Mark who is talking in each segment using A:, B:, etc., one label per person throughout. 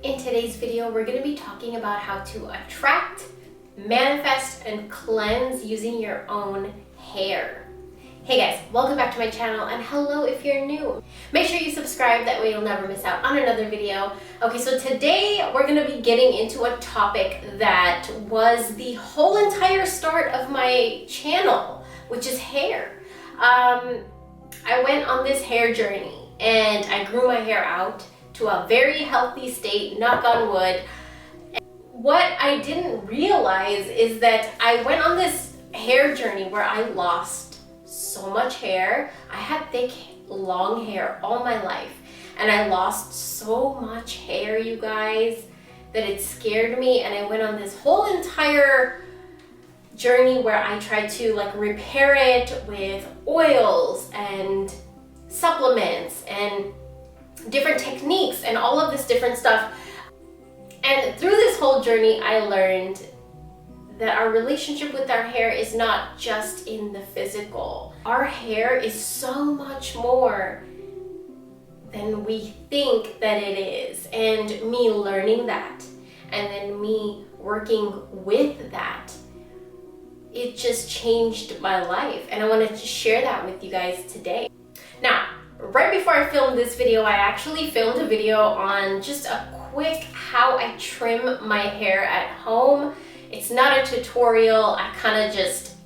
A: In today's video, we're going to be talking about how to attract, manifest, and cleanse using your own hair. Hey guys, welcome back to my channel, and hello if you're new. Make sure you subscribe, that way you'll never miss out on another video. Okay, so today we're going to be getting into a topic that was the whole entire start of my channel, which is hair. I went on this hair journey and I grew my hair out to a very healthy state, knock on wood. What I didn't realize is that I went on this hair journey where I lost so much hair. I had thick, long hair all my life, and I lost so much hair, you guys, that it scared me. And I went on this whole entire journey where I tried to repair it with oils and supplements and different techniques and all of this different stuff. And through this whole journey, I learned that our relationship with our hair is not just in the physical. Our hair is so much more than we think that it is. And me learning that, and then me working with that, it just changed my life. And I wanted to share that with you guys today. Now, right before I filmed this video, I actually filmed a video on just a quick how I trim my hair at home. It's not a tutorial. I kind of just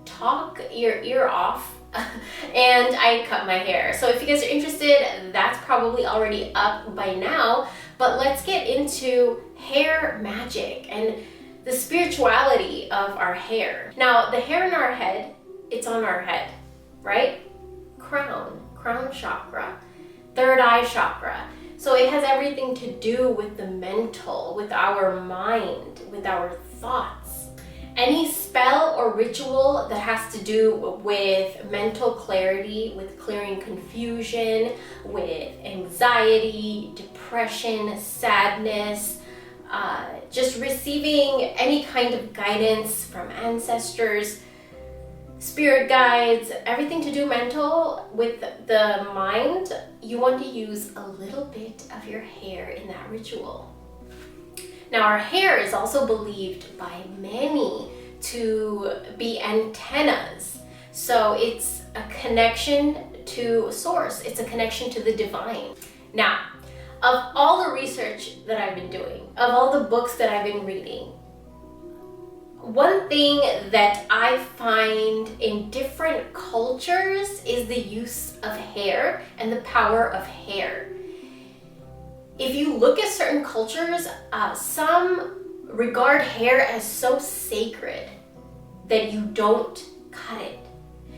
A: talk your ear off and I cut my hair. So if you guys are interested, that's probably already up by now. But let's get into hair magic and the spirituality of our hair. Now, the hair in our head, it's on our head, right? Crown chakra, third eye chakra. So it has everything to do with the mental, with our mind, with our thoughts. Any spell or ritual that has to do with mental clarity, with clearing confusion, with anxiety, depression, sadness, just receiving any kind of guidance from ancestors, spirit guides, everything to do mental with the mind, you want to use a little bit of your hair in that ritual. Now, our hair is also believed by many to be antennas. So it's a connection to source. It's a connection to the divine. Now, of all the research that I've been doing, of all the books that I've been reading, one thing that I find in different cultures is the use of hair and the power of hair. If you look at certain cultures, some regard hair as so sacred that you don't cut it.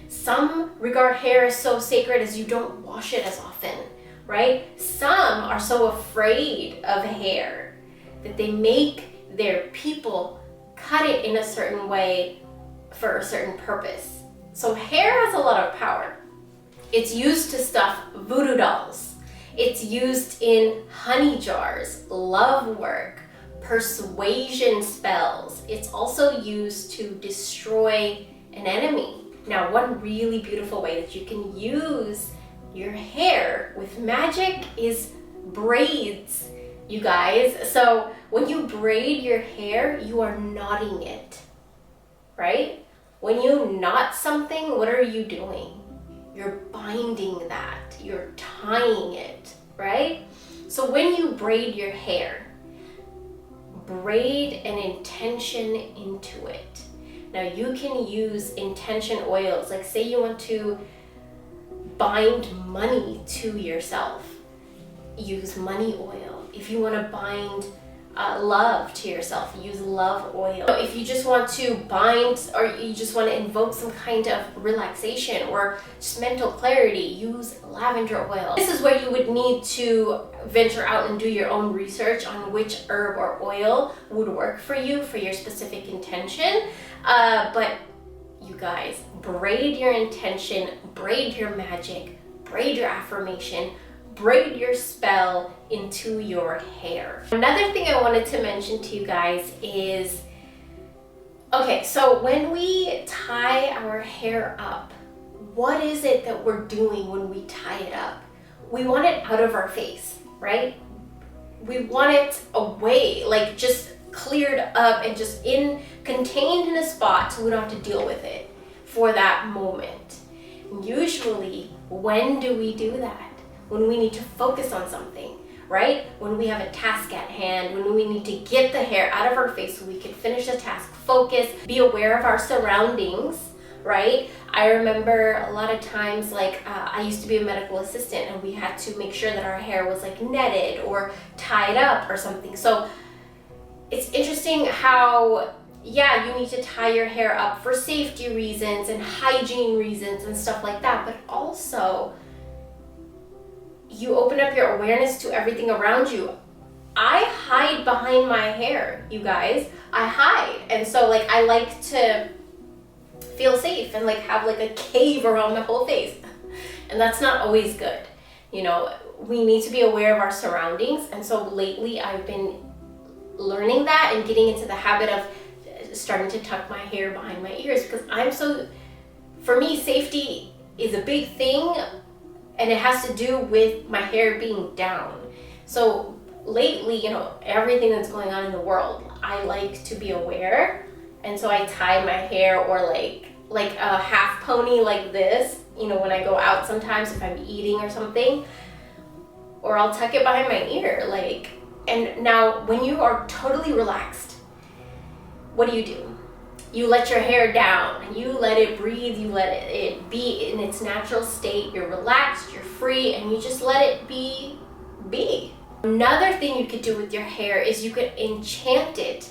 A: Some regard hair as so sacred as you don't wash it as often, right? Some are so afraid of hair that they make their people cut it in a certain way for a certain purpose. So hair has a lot of power. It's used to stuff voodoo dolls. It's used in honey jars, love work, persuasion spells. It's also used to destroy an enemy. Now, one really beautiful way that you can use your hair with magic is braids, you guys. So when you braid your hair, you are knotting it, right? When you knot something, what are you doing? You're binding that, you're tying it, right? So when you braid your hair, braid an intention into it. Now you can use intention oils, like say you want to bind money to yourself, use money oil. If you want to bind love to yourself, use love oil. If you just want to bind, or you just want to invoke some kind of relaxation or just mental clarity, use lavender oil. This is where you would need to venture out and do your own research on which herb or oil would work for you for your specific intention. But you guys, braid your intention, braid your magic, braid your affirmation, braid your spell into your hair. Another thing I wanted to mention to you guys is, okay, so when we tie our hair up, what is it that we're doing when we tie it up? We want it out of our face, right? we want it away, like just cleared up and just contained in a spot so we don't have to deal with it for that moment. Usually, when do we do that? When we need to focus on something, right? When we have a task at hand, when we need to get the hair out of our face so we can finish the task, focus, be aware of our surroundings, right? I remember a lot of times, like I used to be a medical assistant and we had to make sure that our hair was like netted or tied up or something. So it's interesting how, yeah, you need to tie your hair up for safety reasons and hygiene reasons and stuff like that, but also you open up your awareness to everything around you. I hide behind my hair, you guys. I hide. And so like I like to feel safe and like have like a cave around my whole face. And that's not always good. You know, we need to be aware of our surroundings. And so lately I've been learning that and getting into the habit of starting to tuck my hair behind my ears, because for me, safety is a big thing, and it has to do with my hair being down. So lately, you know, everything that's going on in the world, I like to be aware, and so I tie my hair or like a half pony like this, you know, when I go out sometimes if I'm eating or something, or I'll tuck it behind my ear, like. And now when you are totally relaxed, what do? You let your hair down and you let it breathe, you let it be in its natural state. You're relaxed, you're free, and you just let it be. Another thing you could do with your hair is you could enchant it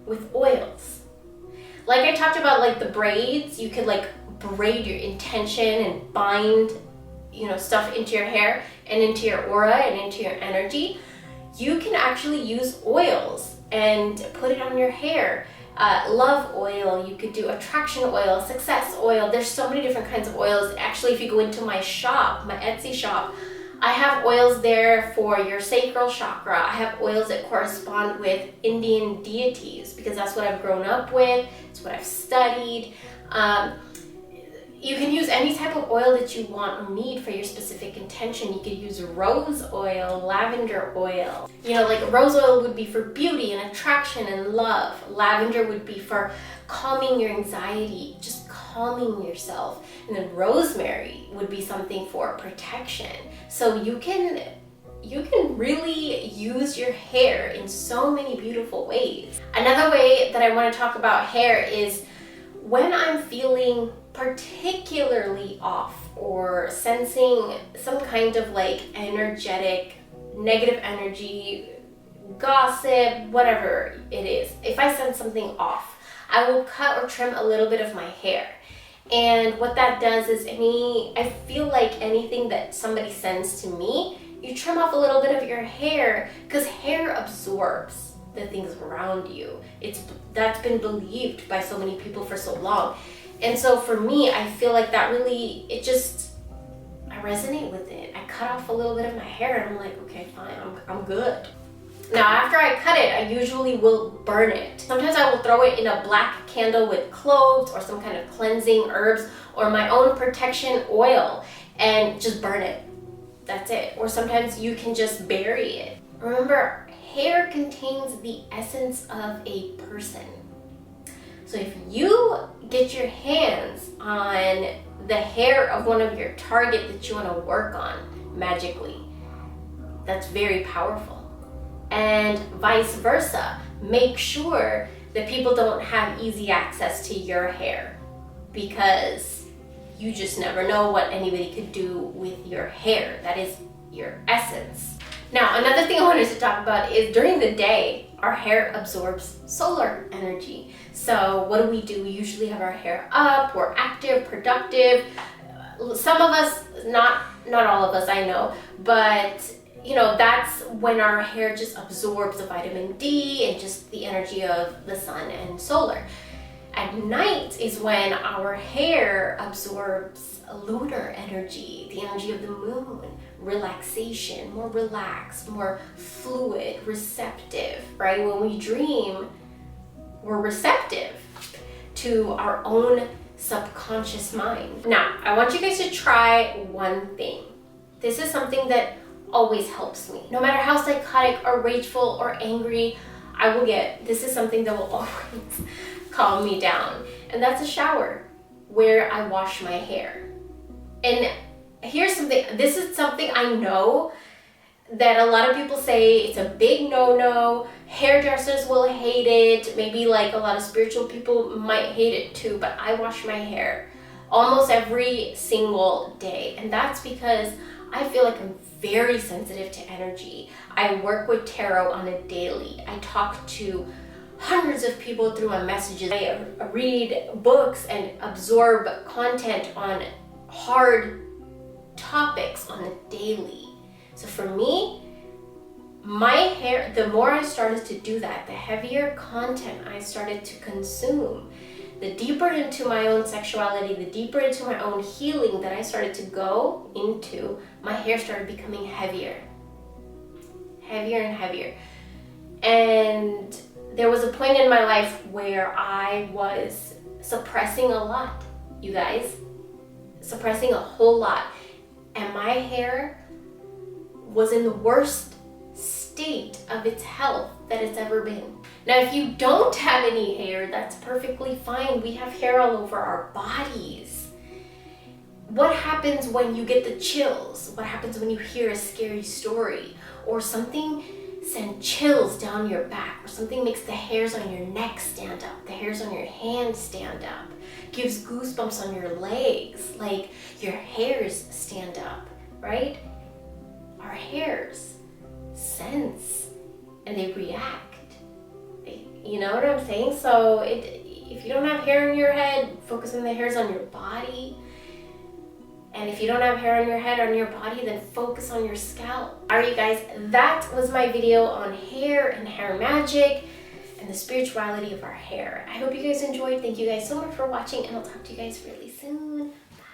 A: with oils. Like I talked about, like the braids, you could like braid your intention and bind, you know, stuff into your hair and into your aura and into your energy. You can actually use oils and put it on your hair. Love oil, you could do attraction oil, success oil. There's so many different kinds of oils. Actually, if you go into my shop, my Etsy shop, I have oils there for your sacral chakra. I have oils that correspond with Indian deities because that's what I've grown up with. It's what I've studied. You can use any type of oil that you want or need for your specific intention. You could use rose oil, lavender oil. You know, like rose oil would be for beauty and attraction and love. Lavender would be for calming your anxiety, just calming yourself. And then rosemary would be something for protection. So you can really use your hair in so many beautiful ways. Another way that I want to talk about hair is when I'm feeling particularly off or sensing some kind of like energetic, negative energy, gossip, whatever it is. If I sense something off, I will cut or trim a little bit of my hair. And what that does is I feel like anything that somebody sends to me, you trim off a little bit of your hair, because hair absorbs the things around you. That's been believed by so many people for so long. And so for me, I feel like that really, I resonate with it. I cut off a little bit of my hair and I'm like, okay, fine, I'm good. Now, after I cut it, I usually will burn it. Sometimes I will throw it in a black candle with cloves or some kind of cleansing herbs or my own protection oil and just burn it. That's it. Or sometimes you can just bury it. Remember, hair contains the essence of a person. So if you get your hands on the hair of one of your target that you want to work on magically, that's very powerful. And vice versa, make sure that people don't have easy access to your hair, because you just never know what anybody could do with your hair. That is your essence. Now, another thing I wanted to talk about is during the day, our hair absorbs solar energy. So what do? We usually have our hair up, we're active, productive. Some of us, not all of us, I know, but you know, that's when our hair just absorbs the vitamin D and just the energy of the sun and solar. At night is when our hair absorbs lunar energy, the energy of the moon, relaxation, more relaxed, more fluid, receptive, right? When we dream, we're receptive to our own subconscious mind. Now, I want you guys to try one thing. This is something that always helps me. No matter how psychotic or rageful or angry I will get, this is something that will always calm me down. And that's a shower where I wash my hair. And here's something, this is something I know that a lot of people say it's a big no-no, hairdressers will hate it, maybe like a lot of spiritual people might hate it too, but I wash my hair almost every single day. And that's because I feel like I'm very sensitive to energy. I work with tarot on a daily. I talk to hundreds of people through my messages. I read books and absorb content on hard topics on a daily. So for me, my hair, the more I started to do that, the heavier content I started to consume, the deeper into my own sexuality, the deeper into my own healing that I started to go into, my hair started becoming heavier. Heavier and heavier. And there was a point in my life where I was suppressing a lot, you guys. Suppressing a whole lot. And my hair was in the worst state of its health that it's ever been. Now, if you don't have any hair, that's perfectly fine. We have hair all over our bodies. What happens when you get the chills? What happens when you hear a scary story? Or something sends chills down your back, or something makes the hairs on your neck stand up, the hairs on your hands stand up, gives goosebumps on your legs, like your hairs stand up, right? Our hairs sense and they react. You know what I'm saying? So if you don't have hair on your head, focus on the hairs on your body. And if you don't have hair on your head or on your body, then focus on your scalp. Alright, you guys, that was my video on hair and hair magic and the spirituality of our hair. I hope you guys enjoyed. Thank you guys so much for watching, and I'll talk to you guys really soon. Bye.